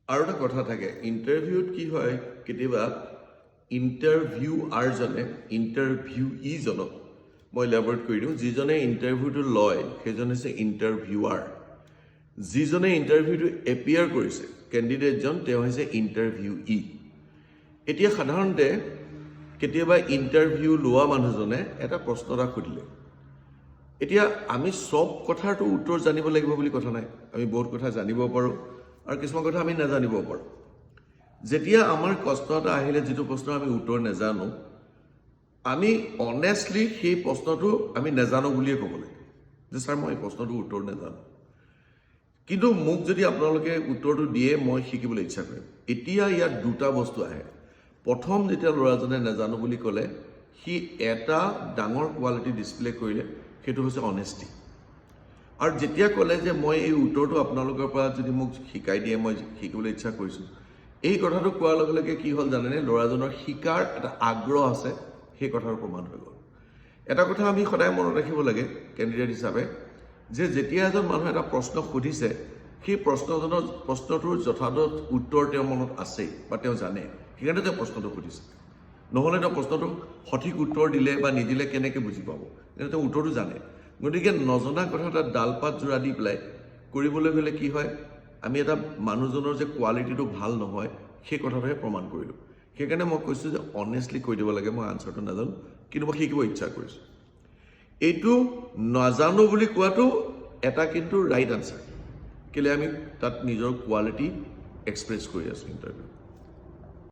আৰু এটা কথা থাকে ইণ্টাৰভিউত কি হয় কেতিয়াবা ইণ্টাৰভিউআৰজনে ইণ্টাৰভিউইজনক মই ইলাবৰেট কৰি দিওঁ যিজনে ইণ্টাৰভিউটো লয় সেইজন হৈছে ইণ্টাৰভিউআৰ যিজনে ইণ্টাৰভিউটো এপিয়াৰ কৰিছে কেণ্ডিডেটজন তেওঁ হৈছে ইণ্টাৰভিউই এতিয়া সাধাৰণতে কেতিয়াবা ইণ্টাৰভিউ লোৱা মানুহজনে এটা প্ৰশ্ন এটা সুধিলে এতিয়া আমি সব কথাৰটো উত্তৰ জানিব লাগিব বুলি কথা নাই আমি বহুত কথা জানিব পাৰোঁ আৰু কিছুমান কথা আমি নাজানিব পাৰোঁ যেতিয়া আমাৰ প্ৰশ্ন এটা আহিলে যিটো প্ৰশ্ন আমি উত্তৰ নাজানো আমি অনেষ্টলি সেই প্ৰশ্নটো আমি নাজানো বুলিয়ে ক'ব লাগে যে ছাৰ মই এই প্ৰশ্নটোৰ উত্তৰ নাজানো কিন্তু মোক যদি আপোনালোকে উত্তৰটো দিয়ে মই শিকিবলৈ ইচ্ছা কৰিম এতিয়া ইয়াত দুটা বস্তু আহে প্ৰথম যেতিয়া ল'ৰাজনে নাজানো বুলি ক'লে সি এটা ডাঙৰ কোৱালিটি ডিছপ্লে কৰিলে সেইটো হৈছে অনেষ্টি আৰু যেতিয়া ক'লে যে মই এই উত্তৰটো আপোনালোকৰ পৰা যদি মোক শিকাই দিয়ে মই শিকিবলৈ ইচ্ছা কৰিছোঁ এই কথাটো কোৱাৰ লগে লগে কি হ'ল জানেনে ল'ৰাজনৰ শিকাৰ এটা আগ্ৰহ আছে সেই কথাৰ প্ৰমাণ হৈ গ'ল এটা কথা আমি সদায় মনত ৰাখিব লাগে কেণ্ডিডেট হিচাপে যে যেতিয়া এজন মানুহে এটা প্ৰশ্ন সুধিছে সেই প্ৰশ্নটোৰ যথাযথ উত্তৰ তেওঁৰ মনত আছে বা তেওঁ জানে সেইকাৰণে তেওঁ প্ৰশ্নটো সুধিছে নহ'লে তেওঁ প্ৰশ্নটো সঠিক উত্তৰ দিলে বা নিদিলে কেনেকৈ বুজি পাব কিন্তু তেওঁ উত্তৰটো জানে গতিকে নজনা কথা এটা ডালপাত জোৰা দি পেলাই কৰিবলৈ গ'লে কি হয় আমি এটা মানুহজনৰ যে কোৱালিটিটো ভাল নহয় সেই কথাটোহে প্ৰমাণ কৰিলোঁ সেইকাৰণে মই কৈছোঁ যে অনেষ্টলি কৈ দিব লাগে মই আনচাৰটো নাজানো কিন্তু মই শিকিব ইচ্ছা কৰিছোঁ এইটো নাজানো বুলি কোৱাটো এটা কিন্তু ৰাইট আনচাৰ কেলৈ আমি তাত নিজৰ কোৱালিটি এক্সপ্ৰেছ কৰি আছোঁ ইণ্টাৰভিউ